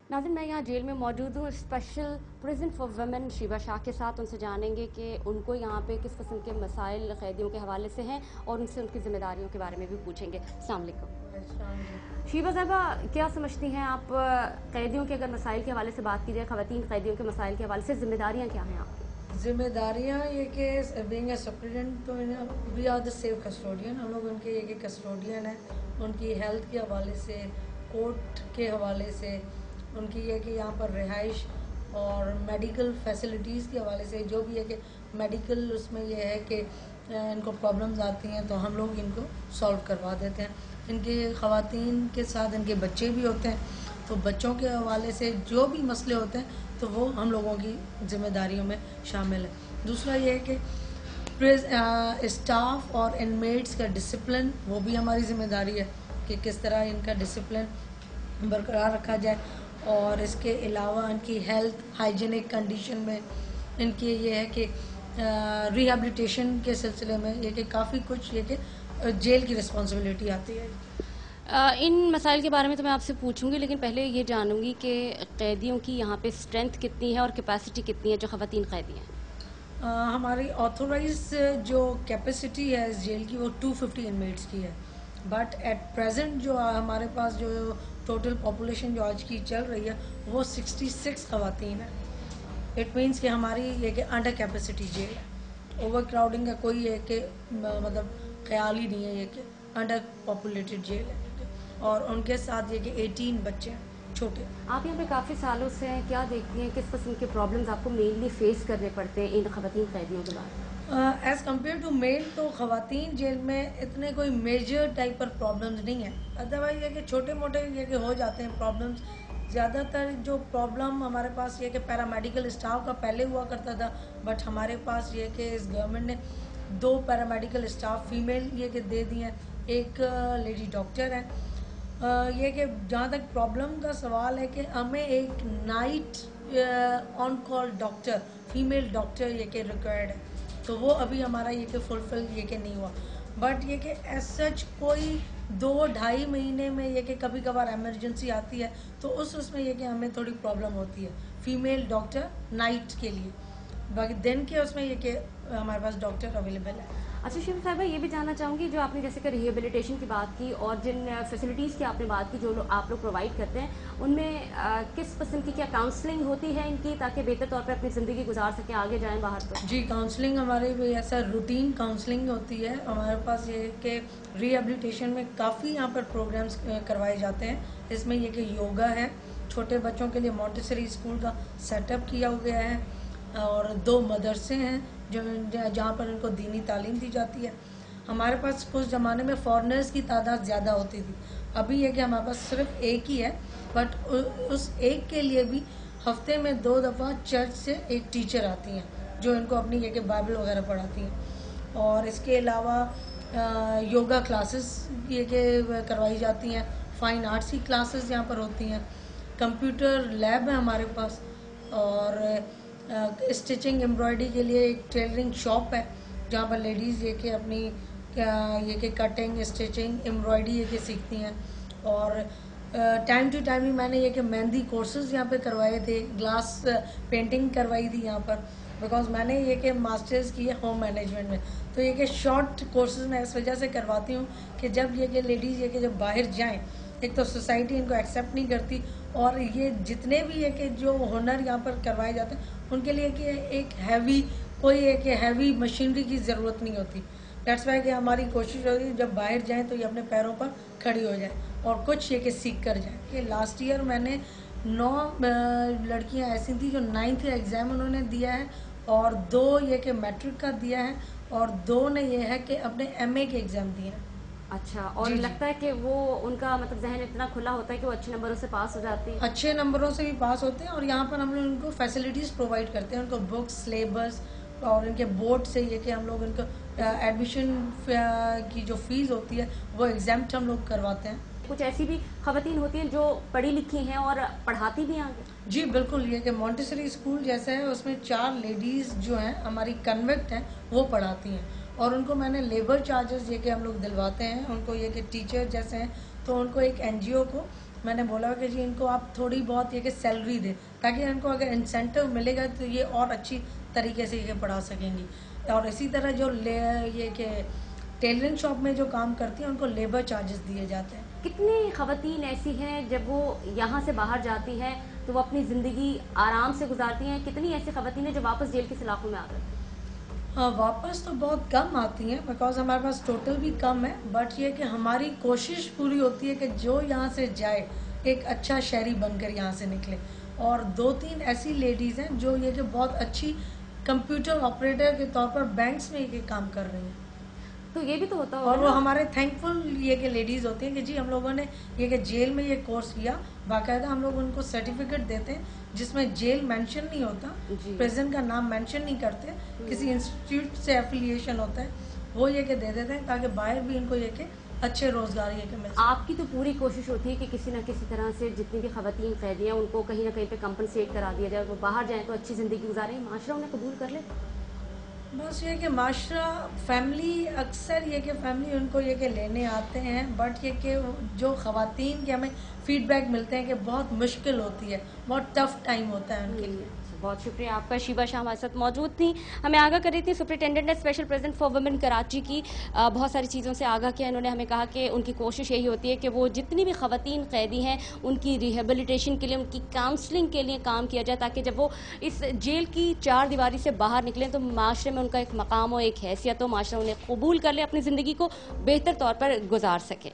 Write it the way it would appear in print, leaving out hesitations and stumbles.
नाज़रीन, मैं यहाँ जेल में मौजूद हूँ special prison for women Sheeba Shah के साथ। उनसे जानेंगे कि उनको यहाँ पे किस किस्म के मसाइल कैदियों के हवाले से हैं और उनसे उनकी जिम्मेदारियों के बारे में भी पूछेंगे। अस्सलाम वालेकुम। शीबा साहबा, क्या समझती हैं आप, कैदियों के अगर मसाइल के हवाले से बात की जाए, ख़वातीन कैदियों के मसाइल के हवाले से जिम्मेदारियाँ क्या हैं आपकी? जिम्मेदारियाँ ये कि बीइंग ए सुप्रीडेंट तो we are the safe custodian, हम लोग उनके ये कस्टोडियन हैं। उनकी हेल्थ के हवाले से, कोर्ट के हवाले से, उनकी ये कि यहाँ पर रिहाइश और मेडिकल फैसिलिटीज़ के हवाले से, जो भी है कि मेडिकल उसमें ये है कि इनको प्रॉब्लम्स आती हैं तो हम लोग इनको सॉल्व करवा देते हैं। इनके ख़वातीन के साथ इनके बच्चे भी होते हैं, तो बच्चों के हवाले से जो भी मसले होते हैं तो वो हम लोगों की जिम्मेदारियों में शामिल है। दूसरा ये है कि स्टाफ और इनमेट्स का डिसिप्लिन, वो भी हमारी ज़िम्मेदारी है कि किस तरह इनका डिसिप्लिन बरकरार रखा जाए। और इसके अलावा इनकी हेल्थ हाइजीनिक कंडीशन में इनकी ये है कि रिहेबिलिटेशन के सिलसिले में ये कि काफ़ी कुछ ये कि जेल की रिस्पॉन्सिबिलिटी आती है। इन मसाइल के बारे में तो मैं आपसे पूछूंगी, लेकिन पहले ये जानूंगी कि कैदियों की यहाँ पे स्ट्रेंथ कितनी है और कैपेसिटी कितनी है, जो ख़वातीन कैदी हैं। हमारी ऑथोराइज जो कैपेसिटी है इस जेल की वो 250 इनमेट्स की है, बट एट प्रेजेंट जो हमारे पास जो टोटल पॉपुलेशन जो आज की चल रही है वो 66 ख़वातीन है। इट मीन्स कि हमारी ये कि अंडर कैपेसिटी जेल है। ओवर क्राउडिंग का कोई ये कि मतलब ख्याल ही नहीं है, ये कि अंडर पॉपुलेटेड जेल है। और उनके साथ ये कि 18 बच्चे हैं छोटे। आप यहाँ पे काफ़ी सालों से हैं, क्या देखती हैं, किस किस्म के प्रॉब्लम्स आपको मेनली फेस करने पड़ते हैं इन ख़वातीन कैदियों के बाद? एज़ कम्पेयर टू मेल तो ख़वातीन जेल में इतने कोई मेजर टाइप पर प्रॉब्लम्स नहीं है। अदरवाइज ये कि छोटे मोटे ये कि हो जाते हैं प्रॉब्लम्स। ज़्यादातर जो प्रॉब्लम हमारे पास ये कि पैरामेडिकल स्टाफ का पहले हुआ करता था, बट हमारे पास ये कि इस गवर्नमेंट ने 2 पैरामेडिकल स्टाफ फीमेल ये कि दे दिए हैं, एक लेडी डॉक्टर है। ये कि जहाँ तक प्रॉब्लम का सवाल है कि हमें एक night on call doctor, female doctor ये कि रिक्वायर्ड है, तो वो अभी हमारा ये कि फुलफिल ये कि नहीं हुआ। बट ये कि एज सच कोई 2-2.5 महीने में ये कि कभी कभार एमरजेंसी आती है तो उसमें ये कि हमें थोड़ी प्रॉब्लम होती है फीमेल डॉक्टर नाइट के लिए। बाकी दिन के उसमें ये कि हमारे पास डॉक्टर अवेलेबल है। अच्छा शीबा साहबा, ये भी जानना चाहूँगी, जो आपने जैसे कि रिहेबिलिटेशन की बात की और जिन फैसिलिटीज़ की आपने बात की जो आप लोग प्रोवाइड करते हैं, उनमें किस किस्म की क्या काउंसलिंग होती है इनकी, ताकि बेहतर तौर पे अपनी ज़िंदगी गुजार सकें, आगे जाएं बाहर? तो जी, काउंसलिंग हमारे भी ऐसा रूटीन काउंसलिंग होती है हमारे पास। ये कि रिहेबिलिटेशन में काफ़ी यहाँ पर प्रोग्राम्स करवाए जाते हैं। इसमें ये कि योगा है, छोटे बच्चों के लिए मॉन्टेसरी स्कूल का सेटअप किया गया है, और 2 मदरसे हैं जो जहाँ पर इनको दीनी तालीम दी जाती है। हमारे पास कुछ ज़माने में फॉरेनर्स की तादाद ज़्यादा होती थी, अभी ये कि हमारे पास सिर्फ एक ही है, बट उस एक के लिए भी हफ्ते में 2 दफ़ा चर्च से एक टीचर आती हैं जो इनको अपनी ये कि बाइबल वगैरह पढ़ाती हैं। और इसके अलावा योगा क्लासेस ये कि करवाई जाती हैं, फाइन आर्ट्स की क्लासेस यहाँ पर होती हैं, कंप्यूटर लैब है हमारे पास, और स्टिचिंग एम्ब्रॉयडरी के लिए एक टेलरिंग शॉप है जहाँ पर लेडीज़ ये कि अपनी ये कि कटिंग स्टिचिंग एम्ब्रॉयडरी ये कि सीखती हैं। और टाइम टू टाइम ही मैंने ये कि मेहंदी कोर्सेज यहाँ पे करवाए थे, ग्लास पेंटिंग करवाई थी यहाँ पर, बिकॉज मैंने ये कि मास्टर्स किए होम मैनेजमेंट में। तो ये कि शॉर्ट कोर्सेज मैं इस वजह से करवाती हूँ कि जब ये कि लेडीज़ ये कि जब बाहर जाएं, एक तो सोसाइटी इनको एक्सेप्ट नहीं करती, और ये जितने भी ये कि जो हुनर यहाँ पर करवाए जाते हैं उनके लिए कि एक हैवी कोई एक हैवी मशीनरी की ज़रूरत नहीं होती। डेट्स वाई कि हमारी कोशिश होती है जब बाहर जाएं तो ये अपने पैरों पर खड़ी हो जाए और कुछ ये कि सीख कर जाए। कि लास्ट ईयर मैंने 9 लड़कियां ऐसी थी जो 9th एग्ज़ाम उन्होंने दिया है, और 2 ये कि मैट्रिक का दिया है, और 2 ने ये है कि अपने MA के एग्ज़ाम दिए हैं। अच्छा, और जी, लगता है कि वो उनका मतलब जहन इतना खुला होता है कि वो अच्छे नंबरों से पास हो जाती है? अच्छे नंबरों से भी पास होते हैं, और यहाँ पर हम लोग उनको फैसिलिटीज़ प्रोवाइड करते हैं, उनको बुक्स सिलेबस, और इनके बोर्ड से ये कि हम लोग इनको एडमिशन की जो फीस होती है वो एग्जाम्प्ट हम लोग करवाते हैं। कुछ ऐसी भी ख़वातीन होती हैं जो पढ़ी लिखी हैं और पढ़ाती भी आगे? जी बिल्कुल, ये कि मॉन्टेसरी स्कूल जैसा है, उसमें 4 लेडीज़ जो हैं हमारी कन्वेक्ट हैं वो पढ़ाती हैं, और उनको मैंने लेबर चार्जेस ये कि हम लोग दिलवाते हैं उनको, ये कि टीचर जैसे हैं तो उनको एक NGO को میں نے بولا کہ جی ان کو آپ تھوڑی بہت یہ کہ سیلری دیں تاکہ ان کو اگر انسینٹیو ملے گا تو یہ اور اچھی طریقے سے یہ پڑھا سکیں گی. اور اسی طرح جو یہ کہ ٹیلرنگ شاپ میں جو کام کرتی ہیں ان کو لیبر چارجز دیے جاتے ہیں. کتنی خواتین ایسی ہیں جب وہ یہاں سے باہر جاتی ہیں تو وہ اپنی زندگی آرام سے گزارتی ہیں؟ کتنی ایسی خواتین ہیں جو واپس جیل کے سلاخوں میں آ گئی؟ واپس تو بہت کم آتی ہیں بیکاز ہمارے پاس ٹوٹل بھی کم ہے, بٹ یہ کہ ہماری کوشش پوری ہوتی ہے کہ جو یہاں سے جائے ایک اچھا شہری بن کر یہاں سے نکلے. اور 2-3 ایسی لیڈیز ہیں جو یہ کہ بہت اچھی کمپیوٹر آپریٹر کے طور پر بینکس میں یہ کام کر رہی ہیں. تو یہ بھی تو ہوتا اور ہوگا وہ ہمارے تھینکفل یہ کہ لیڈیز ہوتی ہیں کہ جی ہم لوگوں نے یہ کہ جیل میں یہ کورس کیا, باقاعدہ ہم لوگ ان کو سرٹیفکیٹ دیتے ہیں جس میں جیل مینشن نہیں ہوتا, پریزن کا نام مینشن نہیں کرتے, کسی انسٹیٹیوٹ سے ایفیلیشن ہوتا ہے وہ یہ کہ دے دیتے ہیں تاکہ باہر بھی ان کو یہ کہ اچھے روزگار یہ کہ مل سکے. آپ کی تو پوری کوشش ہوتی ہے کہ کسی نہ کسی طرح سے جتنی بھی خواتین قیدی ہیں ان کو کہیں نہ کہیں پہ کمپنسیٹ کرا دیا جائے, وہ باہر جائیں تو اچھی زندگی گزاریں, معاشرہ انہیں قبول کر لے. بس یہ کہ معاشرہ فیملی اکثر یہ کہ فیملی ان کو یہ کہ لینے آتے ہیں, بٹ یہ کہ جو خواتین کے ہمیں فیڈ بیک ملتے ہیں کہ بہت مشکل ہوتی ہے, بہت ٹف ٹائم ہوتا ہے ان کے لیے. بہت شکریہ آپ کا. شیبہ شاہ ہمارے ساتھ موجود تھیں, ہمیں آگاہ کر رہی تھی superintendent special president for women Karachi کی. بہت ساری چیزوں سے آگاہ کیا انہوں نے, ہمیں کہا کہ ان کی کوشش یہی ہوتی ہے کہ وہ جتنی بھی خواتین قیدی ہیں ان کی ریہیبلیٹیشن کے لیے, ان کی کاؤنسلنگ کے لیے کام کیا جائے تاکہ جب وہ اس جیل کی 4 دیواری سے باہر نکلیں تو معاشرے میں ان کا ایک مقام ہو, ایک حیثیت ہو, معاشرہ انہیں قبول کر لے, اپنی زندگی کو بہتر طور پر گزار سکے.